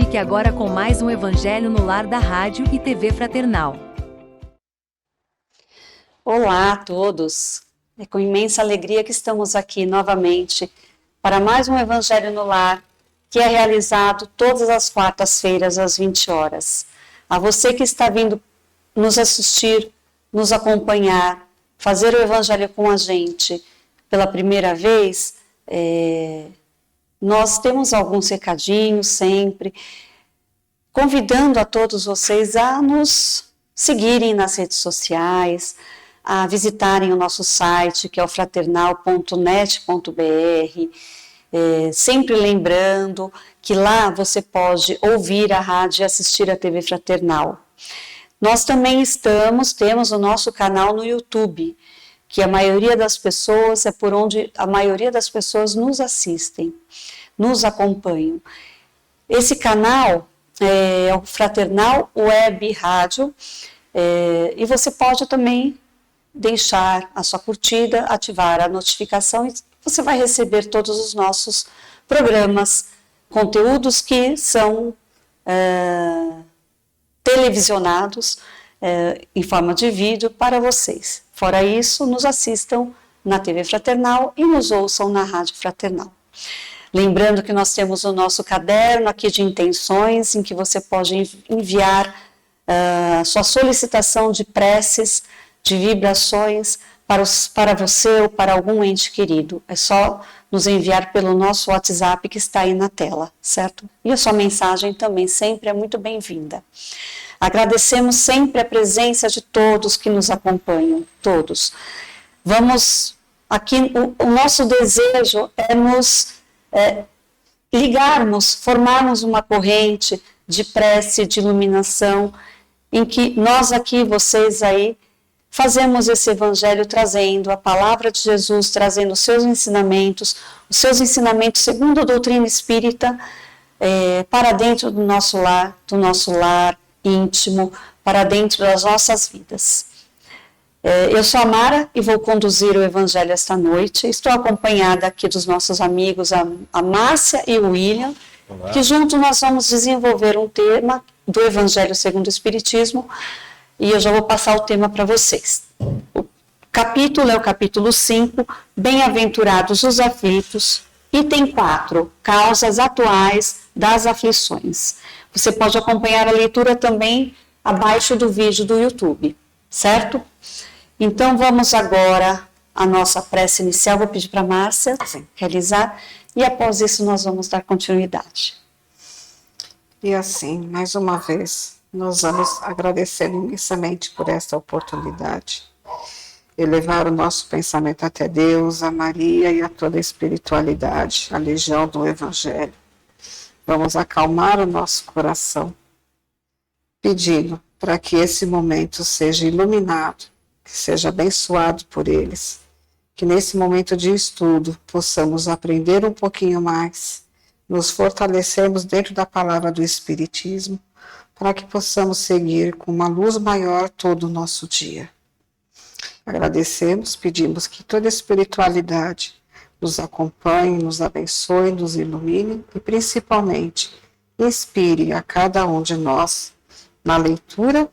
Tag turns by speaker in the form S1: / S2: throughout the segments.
S1: Fique agora com mais um Evangelho no Lar da Rádio e TV Fraternal.
S2: Olá a todos! É com imensa alegria que estamos aqui novamente para mais um Evangelho no Lar, que é realizado todas as quartas-feiras às 20 horas. A você que está vindo nos assistir, nos acompanhar, fazer o Evangelho com a gente pela primeira vez, nós temos alguns recadinhos sempre, convidando a todos vocês a nos seguirem nas redes sociais, a visitarem o nosso site, que é o fraternal.net.br, sempre lembrando que lá você pode ouvir a rádio e assistir a TV Fraternal. Nós também temos o nosso canal no YouTube, que a maioria das pessoas, é por onde a maioria das pessoas nos assistem, nos acompanham. Esse canal é o Fraternal Web Rádio, e você pode também deixar a sua curtida, ativar a notificação e você vai receber todos os nossos programas, conteúdos que são televisionados em forma de vídeo para vocês. Fora isso, nos assistam na TV Fraternal e nos ouçam na Rádio Fraternal. Lembrando que nós temos o nosso caderno aqui de intenções, em que você pode enviar sua solicitação de preces, de vibrações para você ou para algum ente querido. É só nos enviar pelo nosso WhatsApp que está aí na tela, certo? E a sua mensagem também sempre é muito bem-vinda. Agradecemos sempre a presença de todos que nos acompanham, todos. Vamos aqui, o nosso desejo é nos ligarmos, formarmos uma corrente de prece, de iluminação, em que nós aqui, vocês aí, fazemos esse evangelho trazendo a palavra de Jesus, trazendo os seus ensinamentos segundo a doutrina espírita, para dentro do nosso lar íntimo, para dentro das nossas vidas. Eu sou a Mara e vou conduzir o Evangelho esta noite. Estou acompanhada aqui dos nossos amigos, a Márcia e o William. Olá. Que juntos nós vamos desenvolver um tema do Evangelho segundo o Espiritismo, e eu já vou passar o tema para vocês. O capítulo é o capítulo 5, Bem-aventurados os aflitos, item 4, causas atuais das aflições. Você pode acompanhar a leitura também abaixo do vídeo do YouTube, certo? Então vamos agora à nossa prece inicial. Vou pedir para a Márcia realizar e após isso nós vamos dar continuidade.
S3: E assim, mais uma vez, nós vamos agradecer imensamente por esta oportunidade. Elevar o nosso pensamento até Deus, a Maria e a toda a espiritualidade, a legião do Evangelho. Vamos acalmar o nosso coração, pedindo para que esse momento seja iluminado, que seja abençoado por eles, que nesse momento de estudo possamos aprender um pouquinho mais, nos fortalecermos dentro da palavra do Espiritismo, para que possamos seguir com uma luz maior todo o nosso dia. Agradecemos, pedimos que toda a espiritualidade nos acompanhe, nos abençoe, nos ilumine e principalmente inspire a cada um de nós na leitura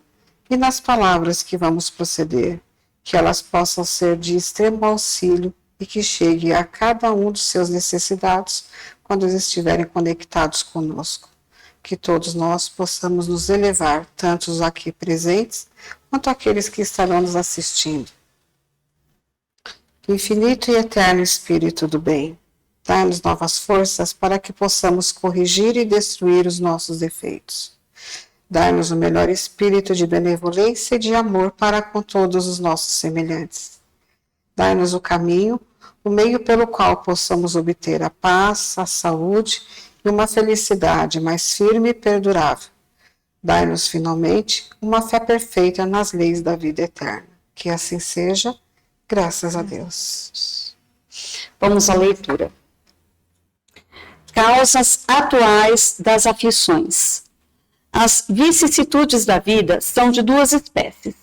S3: e nas palavras que vamos proceder, que elas possam ser de extremo auxílio e que chegue a cada um dos seus necessitados quando eles estiverem conectados conosco. Que todos nós possamos nos elevar, tanto os aqui presentes, quanto aqueles que estarão nos assistindo. Infinito e eterno Espírito do bem, dá-nos novas forças para que possamos corrigir e destruir os nossos defeitos. Dá-nos o melhor espírito de benevolência e de amor para com todos os nossos semelhantes. Dá-nos o caminho, o meio pelo qual possamos obter a paz, a saúde e uma felicidade mais firme e perdurável. Dai-nos, finalmente, uma fé perfeita nas leis da vida eterna. Que assim seja, graças a Deus.
S2: Vamos à leitura. Causas atuais das aflições. As vicissitudes da vida são de duas espécies.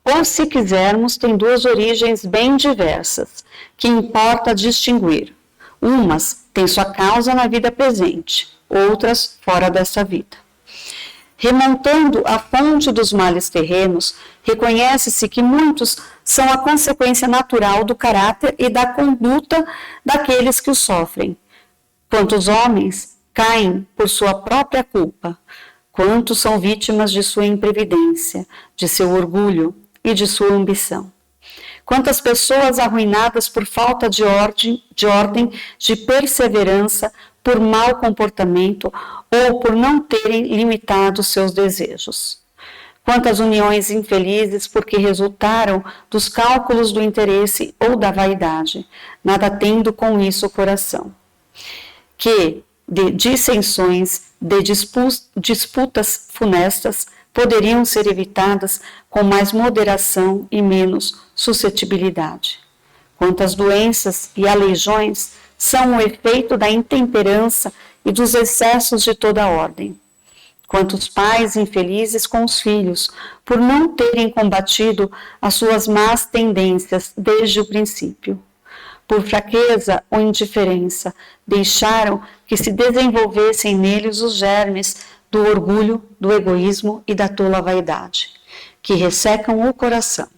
S2: Ou, se quisermos, têm duas origens bem diversas, que importa distinguir. Umas têm sua causa na vida presente, outras fora desta vida. Remontando a fonte dos males terrenos, reconhece-se que muitos são a consequência natural do caráter e da conduta daqueles que o sofrem. Quantos homens caem por sua própria culpa? Quantos são vítimas de sua imprevidência, de seu orgulho e de sua ambição? Quantas pessoas arruinadas por falta de ordem, de perseverança, por mau comportamento ou por não terem limitado seus desejos. Quantas uniões infelizes porque resultaram dos cálculos do interesse ou da vaidade, nada tendo com isso o coração. Que de dissensões, de disputas funestas, poderiam ser evitadas com mais moderação e menos suscetibilidade. Quantas doenças e aleijões são o efeito da intemperança e dos excessos de toda ordem. Quantos pais infelizes com os filhos, por não terem combatido as suas más tendências desde o princípio. Por fraqueza ou indiferença, deixaram que se desenvolvessem neles os germes do orgulho, do egoísmo e da tola vaidade, que ressecam o coração.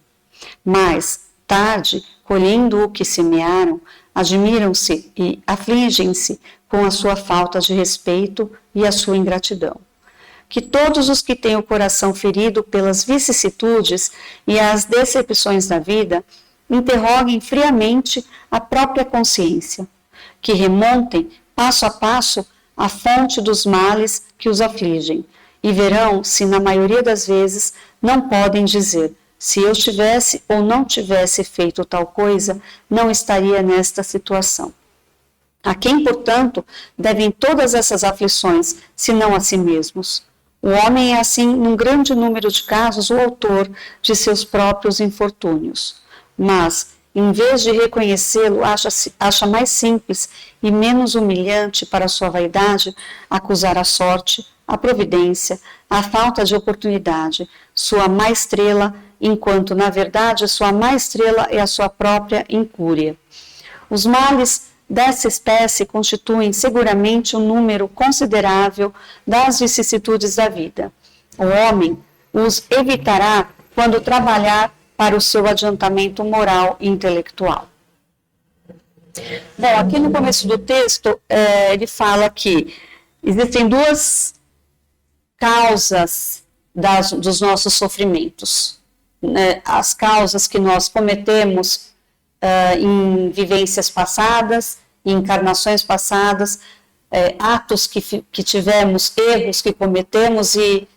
S2: Mas, tarde, colhendo o que semearam, admiram-se e afligem-se com a sua falta de respeito e a sua ingratidão. Que todos os que têm o coração ferido pelas vicissitudes e as decepções da vida, interroguem friamente a própria consciência, que remontem passo a passo a fonte dos males que os afligem, e verão se na maioria das vezes não podem dizer: se eu tivesse ou não tivesse feito tal coisa, não estaria nesta situação. A quem, portanto, devem todas essas aflições, senão a si mesmos? O homem é, assim, num grande número de casos, o autor de seus próprios infortúnios. Mas, em vez de reconhecê-lo, acha mais simples e menos humilhante para sua vaidade acusar a sorte, a providência, a falta de oportunidade, sua má estrela, enquanto, na verdade, sua má estrela é a sua própria incúria. Os males dessa espécie constituem seguramente um número considerável das vicissitudes da vida. O homem os evitará quando trabalhar para o seu adiantamento moral e intelectual. Bom, aqui no começo do texto, ele fala que existem duas causas dos nossos sofrimentos. As causas que nós cometemos em vivências passadas, em encarnações passadas, atos que tivemos, erros que cometemos e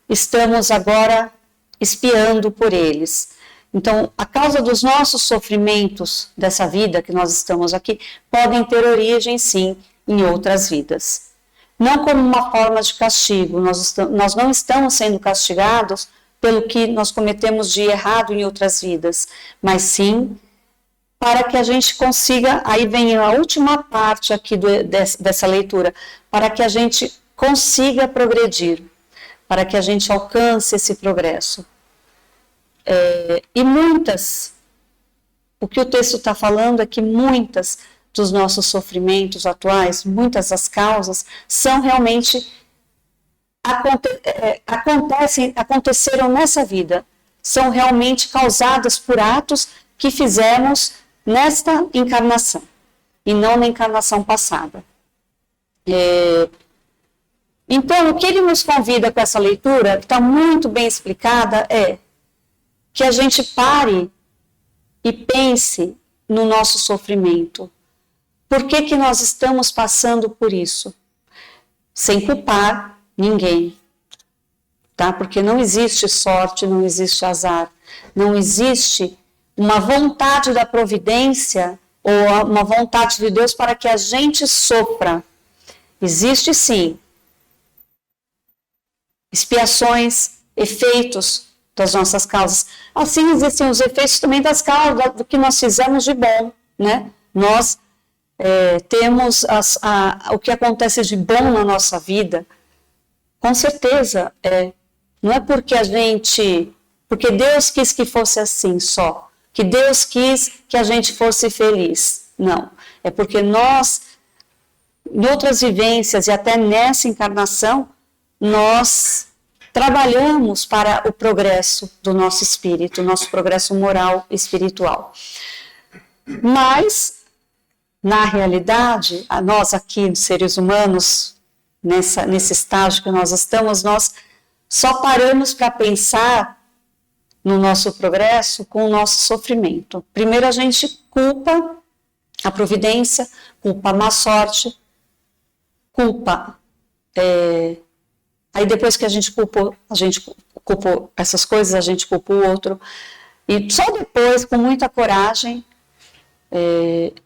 S2: estamos agora expiando por eles. Então, a causa dos nossos sofrimentos dessa vida que nós estamos aqui podem ter origem, sim, em outras vidas. Não como uma forma de castigo, nós não estamos sendo castigados pelo que nós cometemos de errado em outras vidas, mas sim para que a gente consiga, aí vem a última parte aqui dessa leitura, para que a gente consiga progredir, para que a gente alcance esse progresso. E o que o texto está falando é que muitas dos nossos sofrimentos atuais, muitas das causas, são realmente, aconteceram nessa vida, são realmente causadas por atos que fizemos nesta encarnação, e não na encarnação passada. Então, o que ele nos convida com essa leitura, que está muito bem explicada, é que a gente pare e pense no nosso sofrimento. Por que nós estamos passando por isso? Sem culpar ninguém, tá? Porque não existe sorte, não existe azar, não existe uma vontade da providência ou uma vontade de Deus para que a gente sofra. Existe sim expiações, efeitos das nossas causas. Assim existem os efeitos também das causas, do que nós fizemos de bom, né? Nós temos o que acontece de bom na nossa vida, com certeza, não é porque porque Deus quis que fosse assim só, que Deus quis que a gente fosse feliz, não, é porque nós em outras vivências e até nessa encarnação, nós trabalhamos para o progresso do nosso espírito, nosso progresso moral e espiritual. Mas, na realidade, nós aqui, seres humanos, nesse estágio que nós estamos, nós só paramos para pensar no nosso progresso com o nosso sofrimento. Primeiro a gente culpa a providência, culpa a má sorte, culpa... Aí depois que a gente culpou essas coisas, a gente culpa o outro. E só depois, com muita coragem,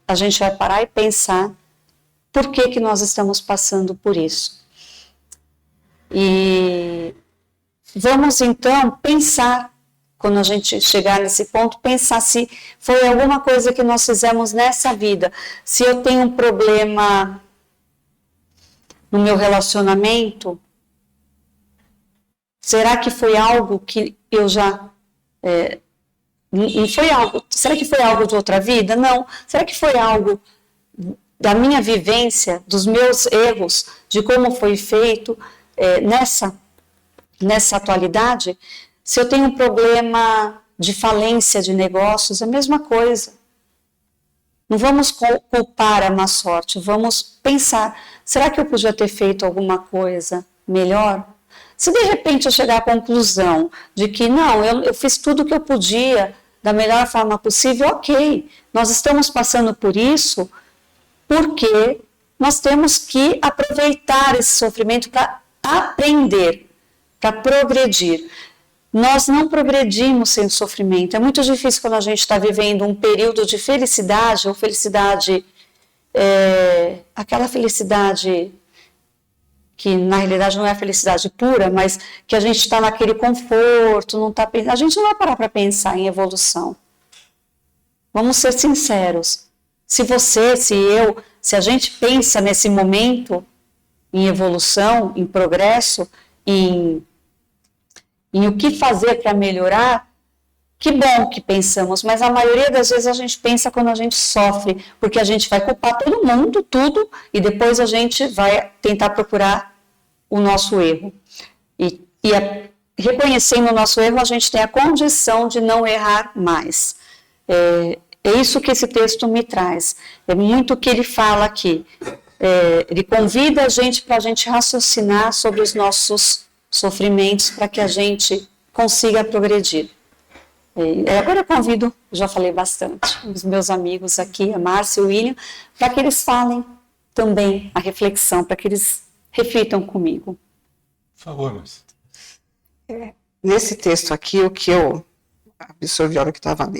S2: a gente vai parar e pensar por que nós estamos passando por isso. E vamos então pensar, quando a gente chegar nesse ponto, pensar se foi alguma coisa que nós fizemos nessa vida. Se eu tenho um problema no meu relacionamento, será que foi algo que eu já... será que foi algo de outra vida? Não. Será que foi algo da minha vivência, dos meus erros, de como foi feito nessa atualidade? Se eu tenho um problema de falência de negócios, é a mesma coisa. Não vamos culpar a má sorte, vamos pensar, será que eu podia ter feito alguma coisa melhor? Se de repente eu chegar à conclusão de que não, eu fiz tudo o que eu podia da melhor forma possível, ok, nós estamos passando por isso porque nós temos que aproveitar esse sofrimento para aprender, para progredir. Nós não progredimos sem sofrimento. É muito difícil quando a gente está vivendo um período de felicidade, ou felicidade, aquela felicidade que na realidade não é a felicidade pura, mas que a gente está naquele conforto, não tá, a gente não vai parar para pensar em evolução. Vamos ser sinceros. Se você, se eu, se a gente pensa nesse momento em evolução, em progresso, em o que fazer para melhorar, que bom que pensamos, mas a maioria das vezes a gente pensa quando a gente sofre, porque a gente vai culpar todo mundo, tudo, e depois a gente vai tentar procurar o nosso erro. E reconhecendo o nosso erro, a gente tem a condição de não errar mais. É isso que esse texto me traz. É muito o que ele fala aqui. Ele convida a gente para a gente raciocinar sobre os nossos sofrimentos para que a gente consiga progredir. Agora eu convido, já falei bastante, os meus amigos aqui, a Márcia e o William, para que eles falem também a reflexão, para que eles reflitam comigo.
S4: Por favor, Márcia.
S3: Nesse texto aqui, o que eu absorvi a hora que estava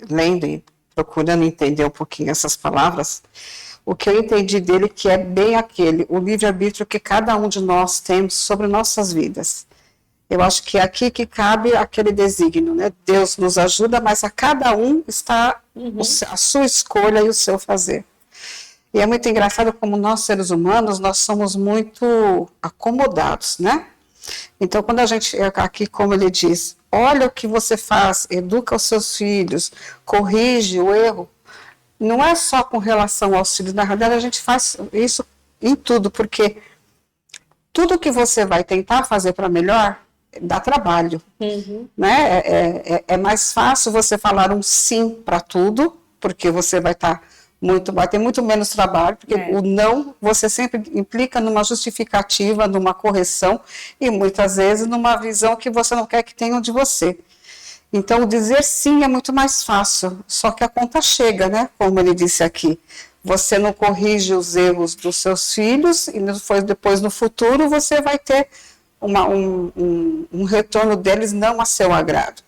S3: lendo e procurando entender um pouquinho essas palavras, o que eu entendi dele que é bem o livre-arbítrio que cada um de nós temos sobre nossas vidas. Eu acho que é aqui que cabe aquele desígnio, né? Deus nos ajuda, mas a cada um está a sua escolha e o seu fazer. E é muito engraçado como nós, seres humanos, nós somos muito acomodados, né? Então, quando a gente, aqui como ele diz, olha o que você faz, educa os seus filhos, corrige o erro, não é só com relação aos filhos, na realidade a gente faz isso em tudo, porque tudo que você vai tentar fazer para melhor, dá trabalho, né? É mais fácil você falar um sim para tudo, porque você vai ter muito menos trabalho, porque o não você sempre implica numa justificativa, numa correção e muitas vezes numa visão que você não quer que tenham de você. Então, dizer sim é muito mais fácil, só que a conta chega, né? Como ele disse aqui. Você não corrige os erros dos seus filhos e depois no futuro você vai ter um retorno deles não a seu agrado.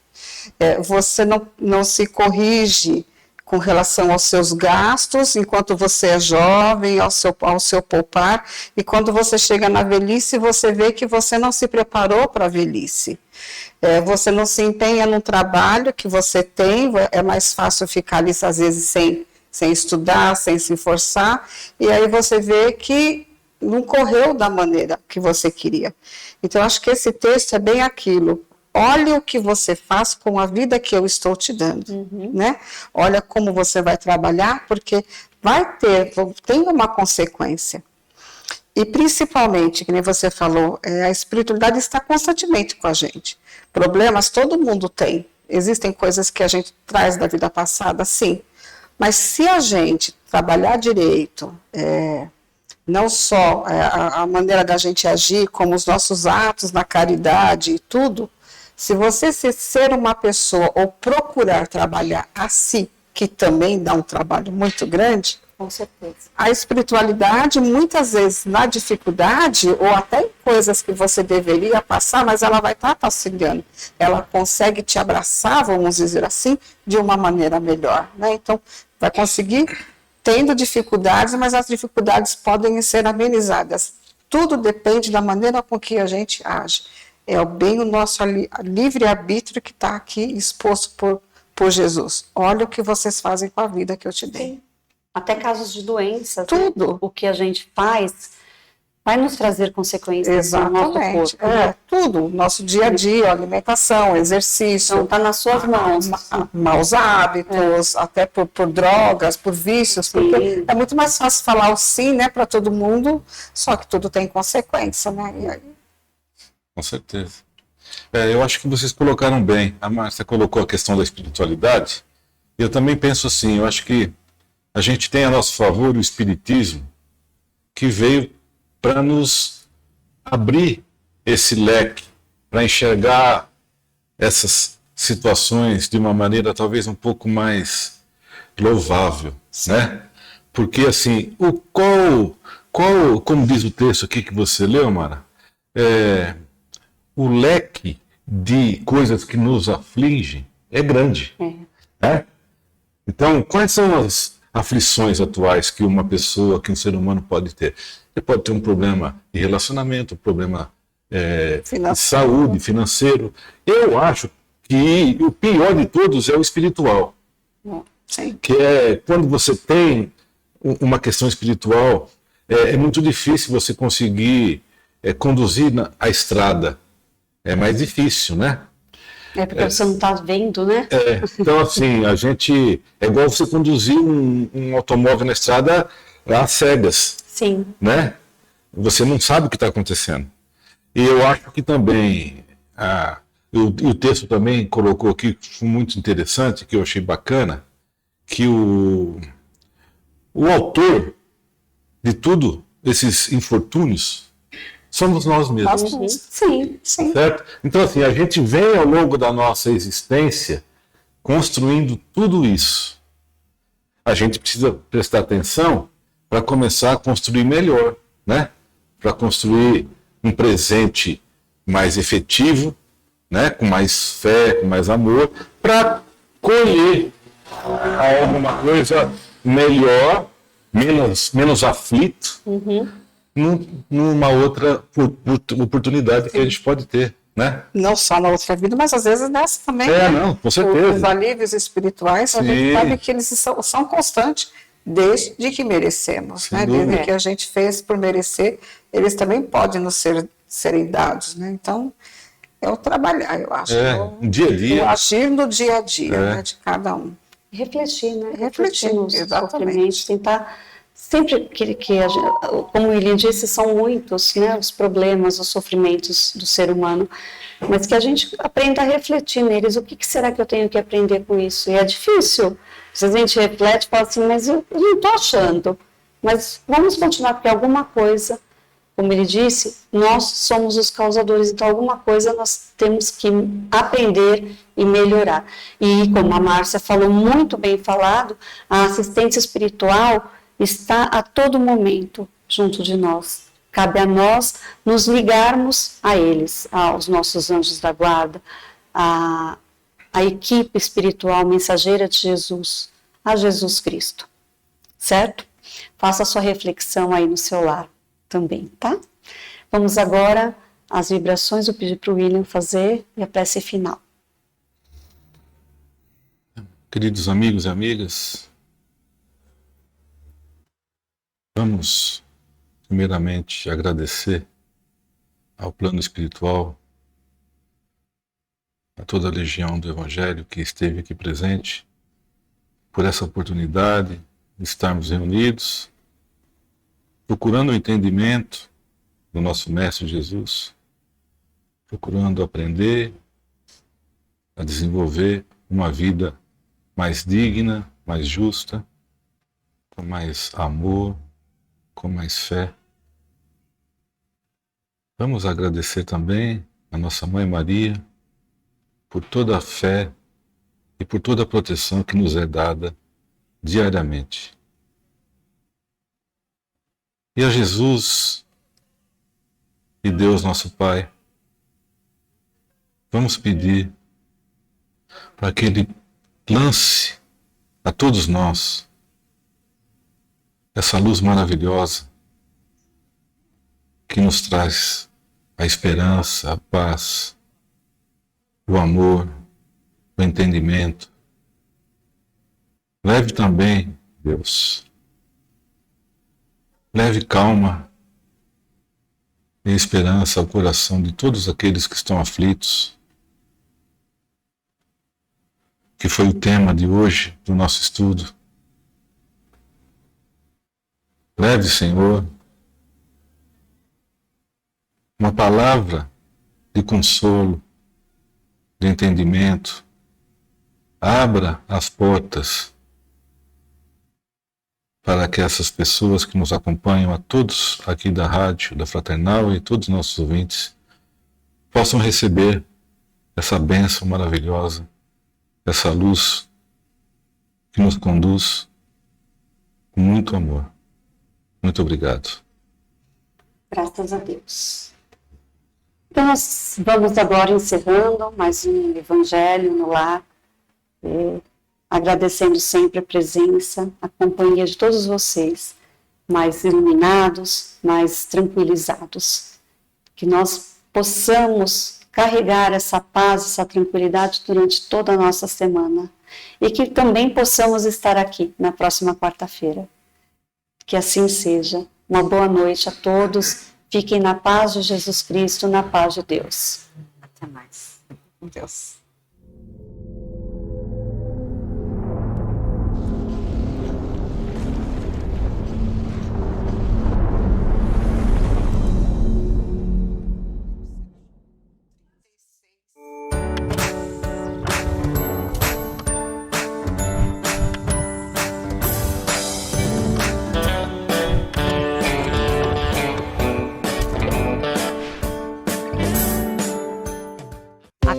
S3: Você não se corrige com relação aos seus gastos, enquanto você é jovem, ao seu poupar, e quando você chega na velhice, você vê que você não se preparou para a velhice. Você não se empenha no trabalho que você tem, é mais fácil ficar ali, às vezes, sem estudar, sem se esforçar, e aí você vê que não correu da maneira que você queria. Então, acho que esse texto é bem aquilo. Olha o que você faz com a vida que eu estou te dando, né? Olha como você vai trabalhar, porque tem uma consequência. E principalmente, que nem você falou, a espiritualidade está constantemente com a gente. Problemas todo mundo tem. Existem coisas que a gente traz da vida passada, sim. Mas se a gente trabalhar direito, não só a maneira da gente agir, como os nossos atos na caridade e tudo, se você ser uma pessoa ou procurar trabalhar a si, que também dá um trabalho muito grande,
S2: Com certeza.
S3: a espiritualidade, muitas vezes, na dificuldade, ou até em coisas que você deveria passar, mas ela vai estar auxiliando. Ela consegue te abraçar, vamos dizer assim, de uma maneira melhor, né? Então, vai conseguir tendo dificuldades, mas as dificuldades podem ser amenizadas. Tudo depende da maneira com que a gente age. É bem o nosso livre-arbítrio que está aqui exposto por Jesus. Olha o que vocês fazem com a vida que eu te dei.
S2: Sim. Até casos de doenças,
S3: Tudo.
S2: Né? O que a gente faz vai nos trazer consequências no nosso corpo.
S3: Tudo. Nosso dia a dia, alimentação, exercício.
S2: Então, está nas suas mãos.
S3: Maus hábitos, até por drogas, por vícios.
S2: Sim.
S3: Porque é muito mais fácil falar o sim, né, para todo mundo, só que tudo tem consequência, né? E aí...
S4: Com certeza. Eu acho que vocês colocaram bem. A Márcia colocou a questão da espiritualidade. Eu também penso assim, eu acho que a gente tem a nosso favor o Espiritismo, que veio para nos abrir esse leque, para enxergar essas situações de uma maneira talvez um pouco mais louvável, né? Porque assim, como diz o texto aqui que você leu, Mara, o leque de coisas que nos afligem é grande, né? Então, quais são as aflições atuais que uma pessoa, que um ser humano pode ter? Ele pode ter um problema de relacionamento, um problema de saúde, financeiro. Eu acho que o pior de todos é o espiritual.
S3: Sim.
S4: Que é quando você tem uma questão espiritual, é muito difícil você conseguir conduzir a estrada. É mais difícil, né?
S2: Porque você não está vendo, né?
S4: Então, assim, a gente... É igual você conduzir um automóvel na estrada às cegas.
S2: Sim.
S4: Né? Você não sabe o que está acontecendo. E eu acho que também... o texto também colocou aqui, que foi muito interessante, que eu achei bacana, que o autor de tudo, esses infortúnios, somos nós mesmos.
S2: Sim.
S4: Certo? Então, assim, a gente vem ao longo da nossa existência construindo tudo isso. A gente precisa prestar atenção para começar a construir melhor, né? Para construir um presente mais efetivo, né? Com mais fé, com mais amor, para colher alguma coisa melhor, menos aflito, numa outra oportunidade que a gente pode ter, né?
S3: Não só na outra vida, mas às vezes nessa também.
S4: Não, com certeza.
S3: Os alívios espirituais, a gente sabe que eles são constantes desde que merecemos, né? Desde que a gente fez por merecer, eles também podem nos serem dados, né? Então, é o trabalhar, eu acho.
S4: Um dia a dia.
S3: O agir no dia a dia, né, de cada um.
S2: Refletir, né?
S3: Refletir
S2: nos
S3: exatamente.
S2: sofrimentos, tentar... Sempre que a gente, como ele disse, são muitos, né, os problemas, os sofrimentos do ser humano, mas que a gente aprenda a refletir neles. O que será que eu tenho que aprender com isso? E é difícil. Às vezes a gente reflete e fala assim, mas eu não estou achando. Mas vamos continuar, porque alguma coisa, como ele disse, nós somos os causadores, então alguma coisa nós temos que aprender e melhorar. E como a Márcia falou, muito bem falado, a assistência espiritual está a todo momento junto de nós. Cabe a nós nos ligarmos a eles, aos nossos anjos da guarda, a equipe espiritual mensageira de Jesus, a Jesus Cristo. Certo? Faça a sua reflexão aí no seu lar também, tá? Vamos agora às vibrações, eu pedi para o William fazer e a prece final.
S4: Queridos amigos e amigas, vamos primeiramente agradecer ao plano espiritual, a toda a legião do Evangelho que esteve aqui presente, por essa oportunidade de estarmos reunidos, procurando o entendimento do nosso Mestre Jesus, procurando aprender a desenvolver uma vida mais digna, mais justa, com mais amor, com mais fé. Vamos agradecer também a nossa Mãe Maria por toda a fé e por toda a proteção que nos é dada diariamente. E a Jesus e Deus nosso Pai, vamos pedir para que Ele lance a todos nós essa luz maravilhosa que nos traz a esperança, a paz, o amor, o entendimento. Leve também, Deus, leve calma e esperança ao coração de todos aqueles que estão aflitos, que foi o tema de hoje do nosso estudo. Leve, Senhor, uma palavra de consolo, de entendimento. Abra as portas para que essas pessoas que nos acompanham, a todos aqui da rádio, da Fraternal e todos os nossos ouvintes, possam receber essa bênção maravilhosa, essa luz que nos conduz com muito amor. Muito obrigado.
S2: Graças a Deus. Então nós vamos agora encerrando mais um Evangelho no Lar, agradecendo sempre a presença, a companhia de todos vocês, mais iluminados, mais tranquilizados. Que nós possamos carregar essa paz, essa tranquilidade durante toda a nossa semana. E que também possamos estar aqui na próxima quarta-feira. Que assim seja. Uma boa noite a todos. Fiquem na paz de Jesus Cristo, na paz de Deus.
S3: Até mais. Com Deus.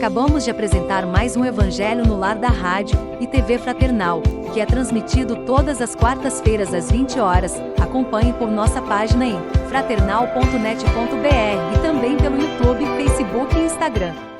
S1: Acabamos de apresentar mais um Evangelho no Lar da Rádio e TV Fraternal, que é transmitido todas as quartas-feiras às 20 horas. Acompanhe por nossa página em fraternal.net.br e também pelo YouTube, Facebook e Instagram.